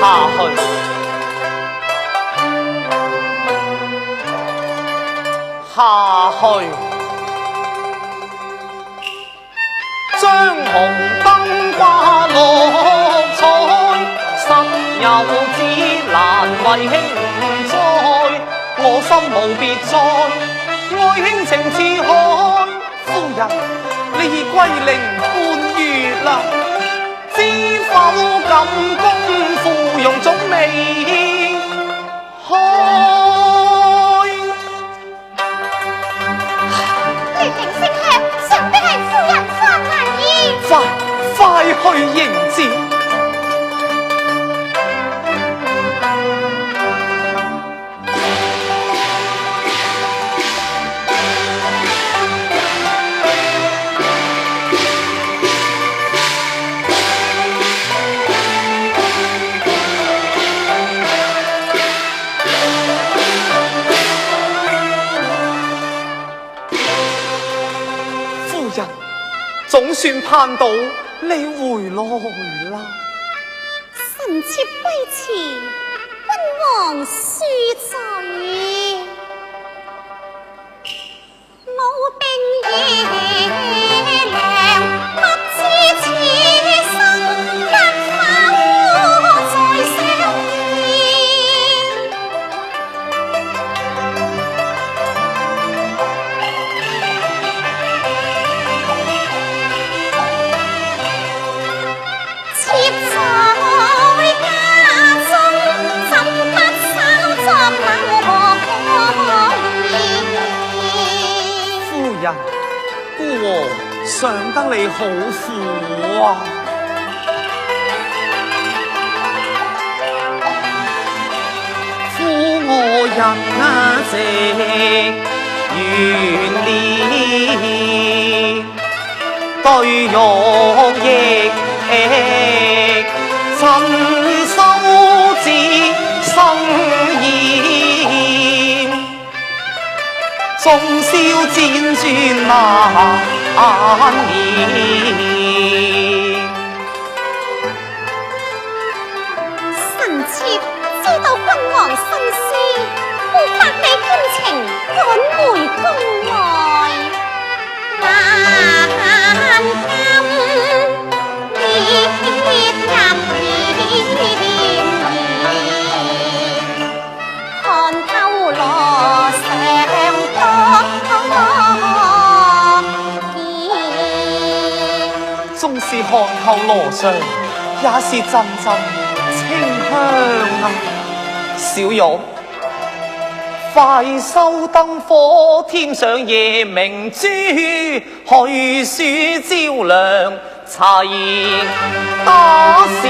下去。下去，將紅燈掛六彩，實有子難為兄哉。我心無別在，愛兄情似海。夫人，你已歸寧半月啦，知否感公芙蓉總未開？快去迎接！夫人，總算盼到你回來啦！臣妾歸辭，君王恕罪。老兵爺娘，不知此生得否再相見。妾在家中，怎不稍作留意？夫人，孤王上得你好苦啊！夫我人啊，直願烈，對玉液趁收至生厭，縱宵輾轉難眠。臣妾知道君王心思，故百里兼程趕回宮外。但今烈日炎炎，看透羅上多見。縱是看透羅上，也是陣陣清香啊！小玉，快收燈火，添上夜明珠，去書照亮齊打線。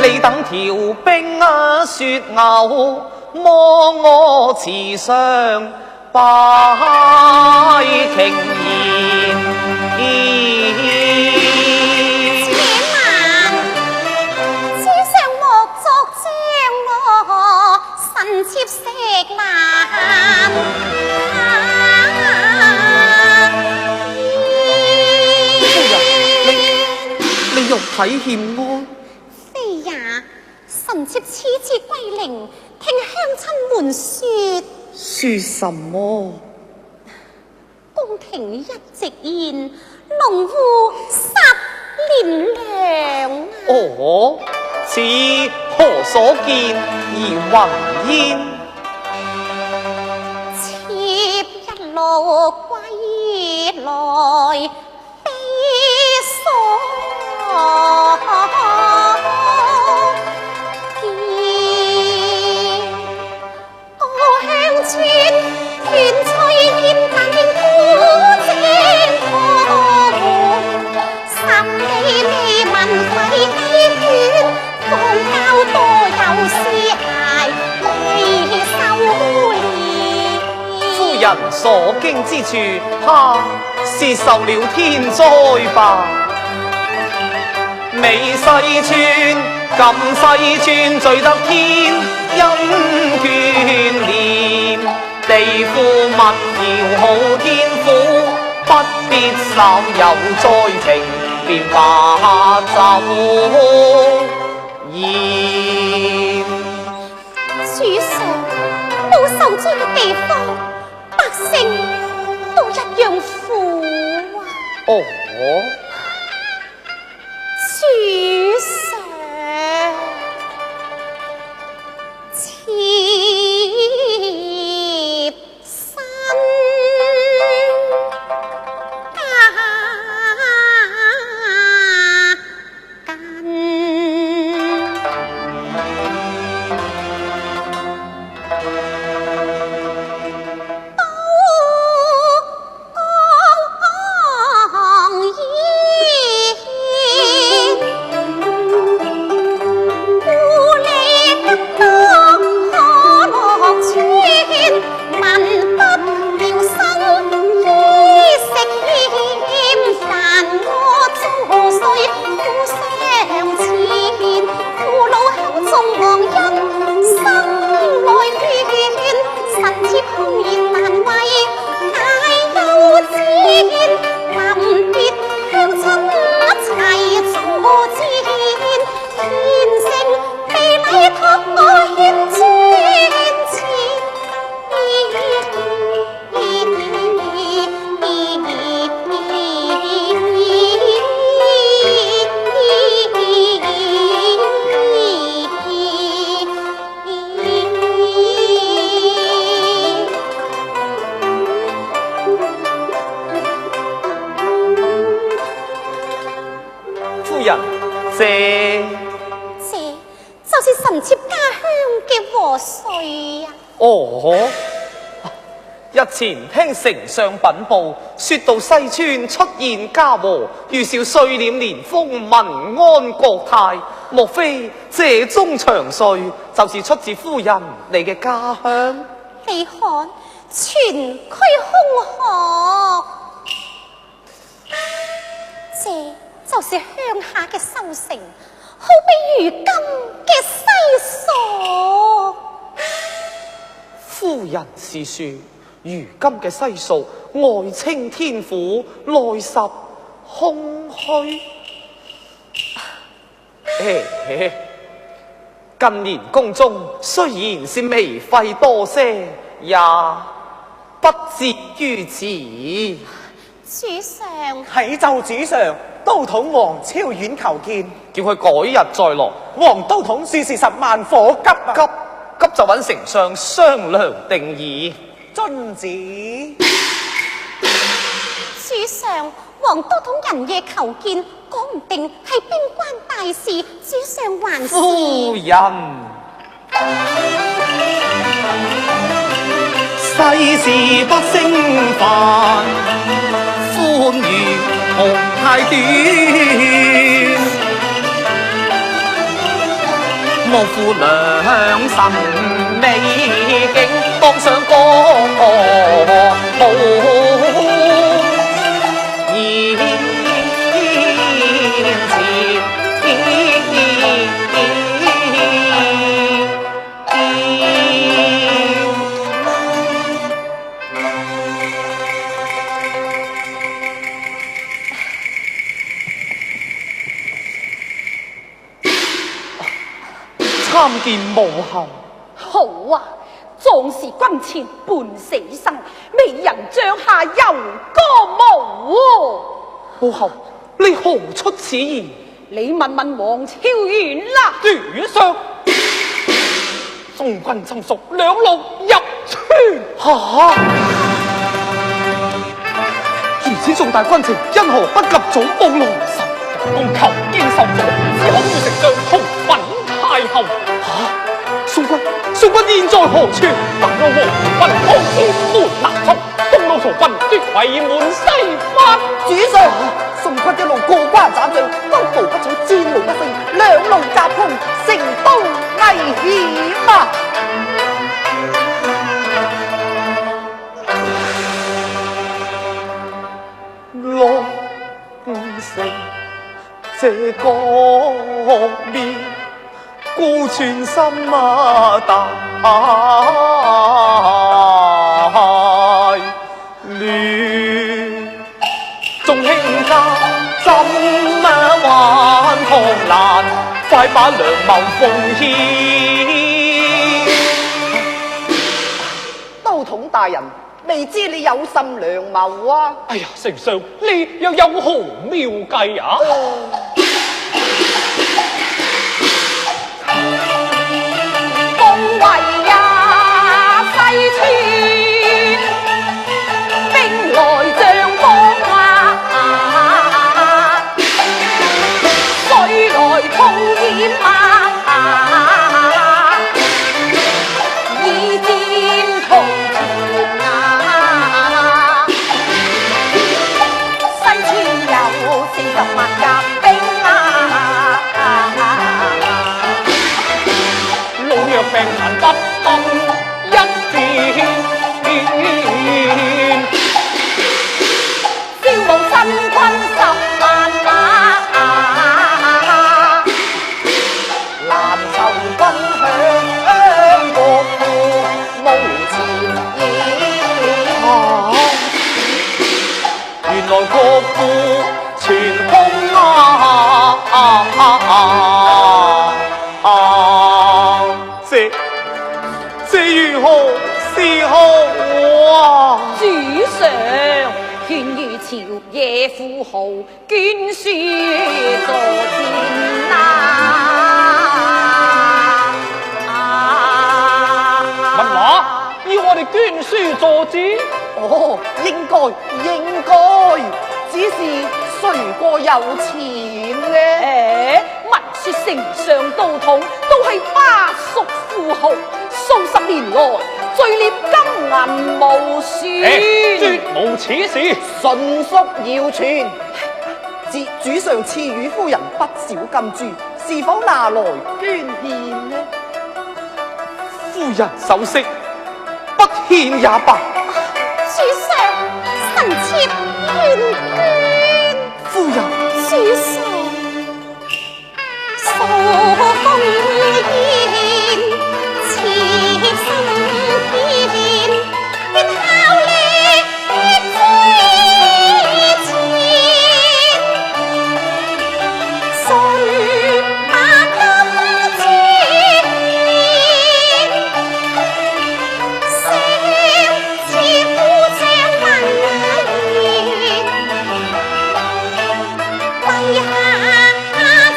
你等調兵啊，雪牛摸我池上拜瓊筵。臣妾食難夫人，你肉體欠安。非也，臣妾此次歸寧，聽鄉親們說。說什麼？宮廷一直言，農戶殺廉良。哦，此何所見而雲煙？妾一路歸來，悲所見。故鄉村斷炊煙燈古井破門，心裏未聞廢雞犬，放交多有屍骸未收斂。夫人所經之處，怕是受了天災吧？美西村、咁西村最得天恩眷念，地富物調好天府，不必受稍有災情，便話走燕。主上，冇受災嘅地方，百姓都一樣苦啊！哦，主上，妾身家近。這就是臣妾家鄉嘅和穗啊！哦，日前聽丞相稟報，說到西村出現家禍，預兆歲斂年豐，民安國泰。莫非這宗祥瑞就是出自夫人你嘅家鄉？你看，全區空河，這就是鄉下嘅收成，好比如今嘅西蜀。夫人是說，如今嘅西蜀外清天府，內實空虛。近年宮中雖然是糜費多些，也不至於此。主上，啟奏主上，都統王超遠求見，叫佢改日再來。王都統說是10萬火急啊！急就揾丞相商量定議。遵旨。主上，王都統人夜求見，講唔定係邊關大事，主上還是夫人，世事不勝煩，歡愉夢太短，莫負良辰美景，當上歌舞宴前。參見母后。好啊，壯士軍前半死生，美人將下又歌舞。母后，你何出此言？你問問王超遠啦。主上，宋軍侵屬，兩路入川。吓！如此重大軍情，因何不及早報告？公求經受咗，只可與丞相同稟太后。宋軍現在何處？北路王軍好天門南侵，東路曹軍奪圍門西翻。主上，宋軍一路過關斬將，都步不取，戰無不勝，兩路夾碰，成都危險啊！龍城這個面，顧全心大亂，縱眾卿家怎麼還抗難？快把良謀奉獻。都統大人，未知你有甚良謀啊？哎呀，丞相，你又有何妙計啊？恭維呀，西川兵來將幫啊，水來土掩啊，以戰同前啊，西川有40萬甲兵啊。老弱病殘不堪一戰，招募新軍10萬馬，難受軍響國父無前言。原來國父全空這如何是好啊？主上勸喻朝野富豪捐書助戰乜話？要我哋捐書助戰？哦，應該，只是誰個有錢呢？聞說丞相都統都係巴蜀富豪，數十年來聚獵金銀無損，絕無此事。純屬謠傳。主上賜予夫人不少金珠，是否拿來捐獻呢？夫人首飾不獻也罷。主上，臣妾願捐。夫人，主上，數風煙，切心片，願效力之前，誰把金珠獻？似夫將問言，陛下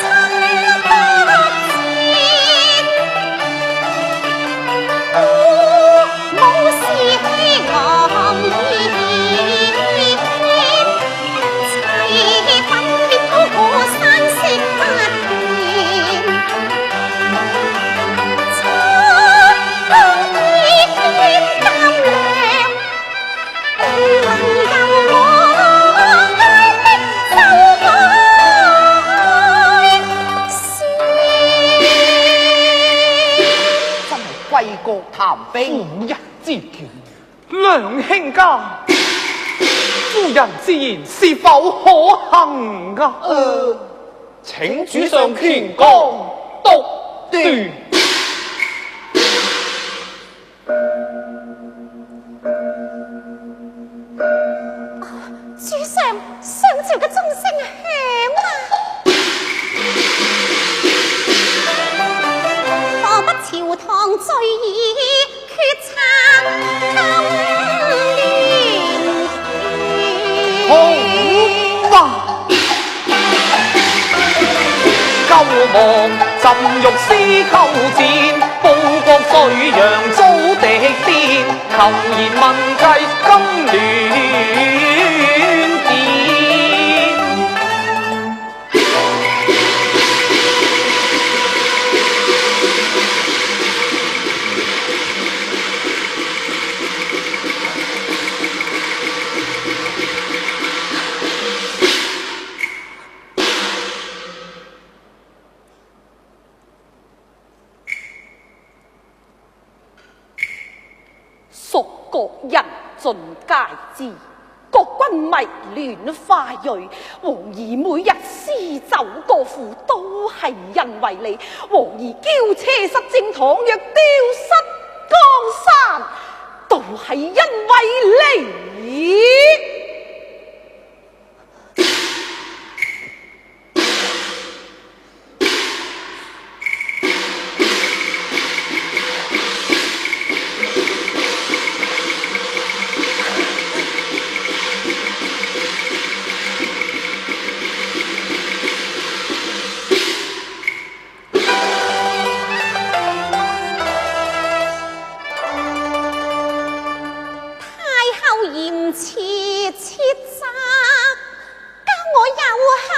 親不見，武士氣昂然，齊奮烈高過山色不變，秋意添甘涼，能由我愛的就愛先。真係貴國談兵。夫人之見，梁卿家，夫人之言是否可行啊？請主上權講獨斷。主上，上朝嘅鐘聲響啊！何不朝堂聚議，決策今年好啊！救亡朕欲思寇戰，報國遂陽遭敵顛，求賢問計今亂變。蜀國人盡皆知，國君迷戀花蕊，王兒每日詩酒歌賦，都係因為你。王兒驕奢失正，倘若丟失江山，都係因為你。嚴詞切責，教我有口